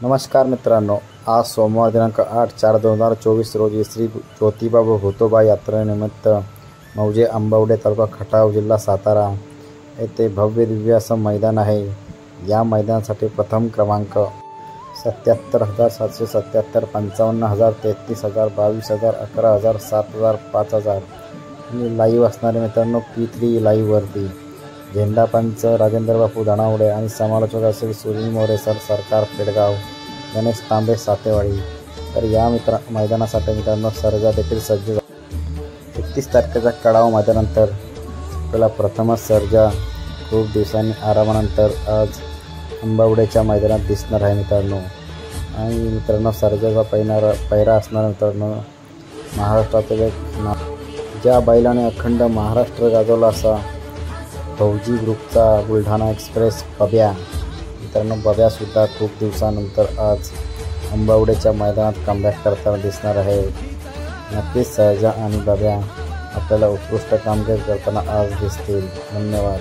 नमस्कार मित्रांनो, आज सोमवार दिनांक 8/4/2024 रोजी श्री ज्योतिबा व भूतोबा यात्रेनिमित्त मौजे आंबवडे तालुका खटाव जिल्हा सातारा येथे भव्य दिव्य असं मैदान आहे। या मैदानासाठी प्रथम क्रमांक 77,777, 55,000, 33,000, 22,000, 11,000, 7,000, 5,000 आणि लाईव्ह असणारे मित्रांनो P3 लाईव्हवरती झेंडा पंच राजेंद्र बापू धनावडे आणि समालोचक असेल सुनील मोरे सर, सरकार पेडगाव, गणेश तांबे सातेवाडी। तर या मैदानासाठी मित्रांनो सर्जा देखील सज्ज 31 तारखेच्या कडाव मैदानानंतर आपल्याला प्रथमच सर्जा खूप दिवसांनी आरामानंतर आज आंबवडेच्या मैदानात दिसणार आहे मित्रांनो। आणि मित्रांनो सर्जाचा पहिरा असणार मित्रांनो महाराष्ट्रातील एक ज्या बैलाने अखंड महाराष्ट्र गाजवला असा फौजी ग्रुपचा बुलढाणा एक्सप्रेस बब्या। मित्रांनो बब्यासुद्धा खूप दिवसानंतर आज आंबवडेच्या मैदानात कमबॅक करताना दिसणार आहे। नक्कीच सर्जा आणि बब्या आपल्याला उत्कृष्ट कामगिरी करताना आज दिसतील। धन्यवाद।